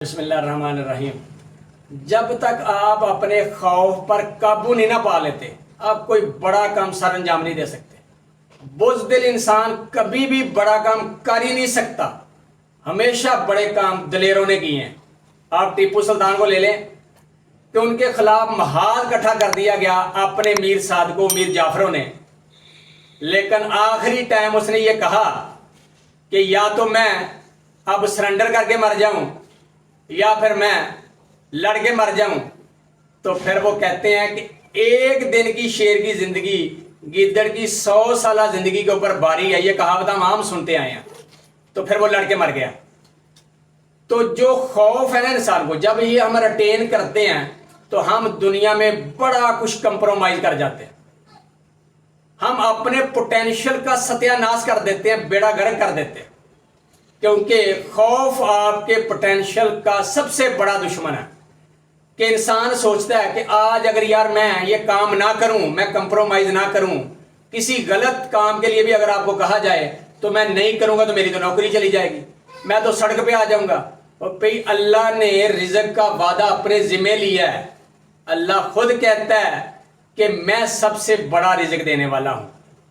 بسم اللہ الرحمن الرحیم۔ جب تک آپ اپنے خوف پر قابو نہیں نہ پا لیتے آپ کوئی بڑا کام سر انجام نہیں دے سکتے۔ بزدل انسان کبھی بھی بڑا کام کر ہی نہیں سکتا، ہمیشہ بڑے کام دلیروں نے کیے ہیں۔ آپ ٹیپو سلطان کو لے لیں کہ ان کے خلاف محاذ اکٹھا کر دیا گیا اپنے میر صادقوں میر جعفروں نے، لیکن آخری ٹائم اس نے یہ کہا کہ یا تو میں اب سرنڈر کر کے مر جاؤں یا پھر میں لڑ کے مر جاؤں۔ تو پھر وہ کہتے ہیں کہ ایک دن کی شیر کی زندگی گیدڑ کی 100 سالہ زندگی کے اوپر باری ہے، یہ کہاوت ہم عام سنتے آئے ہیں۔ تو پھر وہ لڑ کے مر گیا۔ تو جو خوف ہے نا انسان کو، جب یہ ہم ریٹین کرتے ہیں تو ہم دنیا میں بڑا کچھ کمپرومائز کر جاتے ہیں، ہم اپنے پوٹینشل کا ستیہ ناش کر دیتے ہیں، بیڑا گرک کر دیتے ہیں، کیونکہ خوف آپ کے پوٹینشل کا سب سے بڑا دشمن ہے۔ کہ انسان سوچتا ہے کہ آج اگر یار میں یہ کام نہ کروں، میں کمپرومائز نہ کروں، کسی غلط کام کے لیے بھی اگر آپ کو کہا جائے تو میں نہیں کروں گا تو میری تو نوکری چلی جائے گی، میں تو سڑک پہ آ جاؤں گا۔ اور پھر اللہ نے رزق کا وعدہ اپنے ذمہ لیا ہے۔ اللہ خود کہتا ہے کہ میں سب سے بڑا رزق دینے والا ہوں،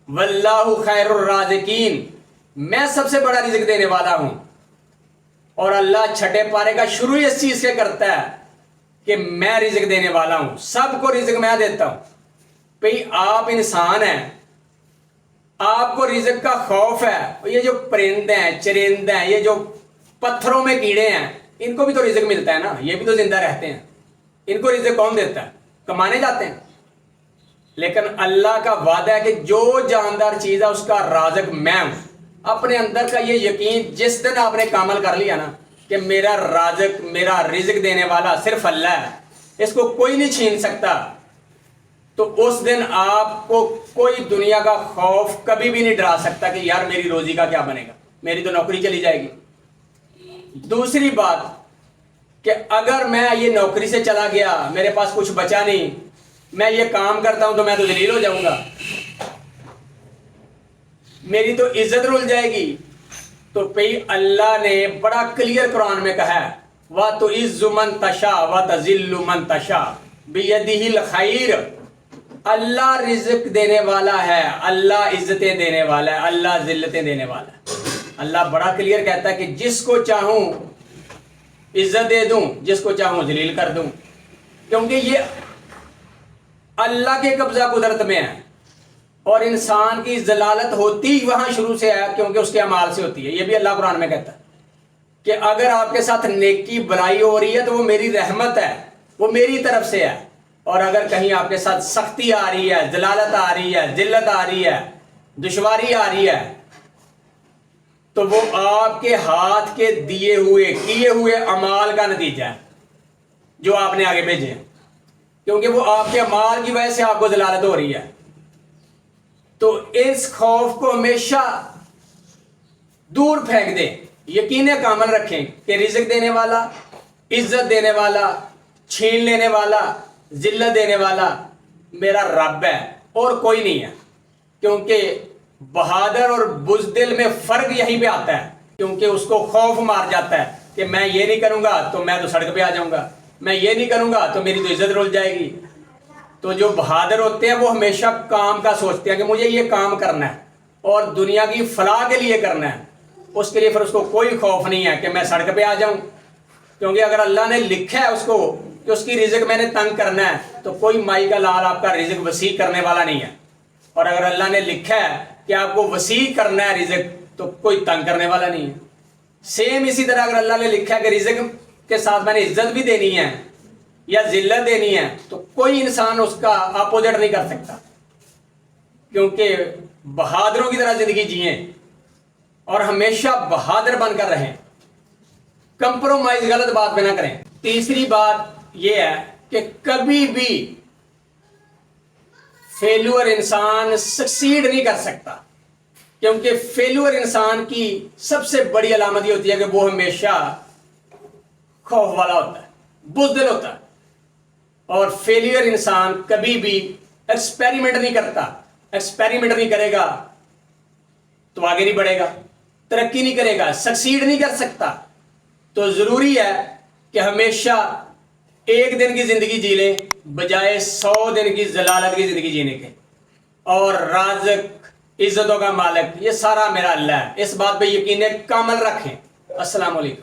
واللہ خیر الرازقین، میں سب سے بڑا رزق دینے والا ہوں۔ اور اللہ چھٹے پارے کا شروع اس چیز سے کرتا ہے کہ میں رزق دینے والا ہوں، سب کو رزق میں دیتا ہوں۔ بھئی آپ انسان ہیں، آپ کو رزق کا خوف ہے، یہ جو پرندے ہیں چرندے ہیں، یہ جو پتھروں میں کیڑے ہیں، ان کو بھی تو رزق ملتا ہے نا، یہ بھی تو زندہ رہتے ہیں، ان کو رزق کون دیتا ہے؟ کمانے جاتے ہیں۔ لیکن اللہ کا وعدہ ہے کہ جو جاندار چیز ہے اس کا رازق میں ہوں۔ اپنے اندر کا یہ یقین جس دن آپ نے کامل کر لیا نا کہ میرا رازق میرا رزق دینے والا صرف اللہ ہے، اس کو کوئی نہیں چھین سکتا، تو اس دن آپ کو کوئی دنیا کا خوف کبھی بھی نہیں ڈرا سکتا کہ یار میری روزی کا کیا بنے گا، میری تو نوکری چلی جائے گی۔ دوسری بات کہ اگر میں یہ نوکری سے چلا گیا، میرے پاس کچھ بچا نہیں، میں یہ کام کرتا ہوں تو میں تو ذلیل ہو جاؤں گا، میری تو عزت رول جائے گی۔ تو پھر اللہ نے بڑا کلیئر قرآن میں کہا ہے وَتُعِزُّ مَن تَشَاءُ وَتَذِلُّ مَن تَشَاءُ بِيَدِهِ الْخَيْرُ۔ اللہ رزق دینے والا ہے، اللہ عزتیں دینے والا ہے، اللہ ذلتیں دینے والا ہے۔ اللہ بڑا کلیئر کہتا ہے کہ جس کو چاہوں عزت دے دوں، جس کو چاہوں ذلیل کر دوں، کیونکہ یہ اللہ کے قبضہ قدرت میں ہے۔ اور انسان کی ذلالت ہوتی وہاں شروع سے ہے کیونکہ اس کے اعمال سے ہوتی ہے۔ یہ بھی اللہ قرآن میں کہتا ہے کہ اگر آپ کے ساتھ نیکی بلائی ہو رہی ہے تو وہ میری رحمت ہے، وہ میری طرف سے ہے، اور اگر کہیں آپ کے ساتھ سختی آ رہی ہے، ذلالت آ رہی ہے، ذلت آ رہی ہے، دشواری آ رہی ہے، تو وہ آپ کے ہاتھ کے دیے ہوئے کیے ہوئے اعمال کا نتیجہ ہے جو آپ نے آگے بھیجے ہیں، کیونکہ وہ آپ کے اعمال کی وجہ سے آپ کو ذلالت ہو رہی ہے۔ تو اس خوف کو ہمیشہ دور پھینک دیں، یقین کامل رکھیں کہ رزق دینے والا، عزت دینے والا، چھین لینے والا، ذلت دینے والا میرا رب ہے اور کوئی نہیں ہے۔ کیونکہ بہادر اور بزدل میں فرق یہیں پہ آتا ہے، کیونکہ اس کو خوف مار جاتا ہے کہ میں یہ نہیں کروں گا تو میں تو سڑک پہ آ جاؤں گا، میں یہ نہیں کروں گا تو میری تو عزت رول جائے گی۔ تو جو بہادر ہوتے ہیں وہ ہمیشہ کام کا سوچتے ہیں کہ مجھے یہ کام کرنا ہے اور دنیا کی فلاح کے لیے کرنا ہے، اس کے لیے پھر اس کو کوئی خوف نہیں ہے کہ میں سڑک پہ آ جاؤں، کیونکہ اگر اللہ نے لکھا ہے اس کو کہ اس کی رزق میں نے تنگ کرنا ہے تو کوئی مائی کا لال آپ کا رزق وسیع کرنے والا نہیں ہے، اور اگر اللہ نے لکھا ہے کہ آپ کو وسیع کرنا ہے رزق تو کوئی تنگ کرنے والا نہیں ہے۔ سیم اسی طرح اگر اللہ نے لکھا ہے کہ رزق کے ساتھ میں نے عزت بھی دینی ہے یا ذلت دینی ہے تو کوئی انسان اس کا اپوزٹ نہیں کر سکتا، کیونکہ بہادروں کی طرح زندگی جئیں اور ہمیشہ بہادر بن کر رہیں، کمپرومائز غلط بات پہ نہ کریں۔ تیسری بات یہ ہے کہ کبھی بھی فیلور انسان سکسیڈ نہیں کر سکتا، کیونکہ فیلور انسان کی سب سے بڑی علامت یہ ہوتی ہے کہ وہ ہمیشہ خوف والا ہوتا ہے، بزدل ہوتا ہے، اور فیلئر انسان کبھی بھی ایکسپیریمنٹ نہیں کرتا، ایکسپیریمنٹ نہیں کرے گا تو آگے نہیں بڑھے گا، ترقی نہیں کرے گا، سکسیڈ نہیں کر سکتا۔ تو ضروری ہے کہ ہمیشہ ایک دن کی زندگی جی لیں بجائے 100 دن کی ضلالت کی زندگی جینے کے. اور رازق، عزتوں کا مالک، یہ سارا میرا اللہ ہے. اس بات پہ یقین کامل رکھیں. السلام علیکم.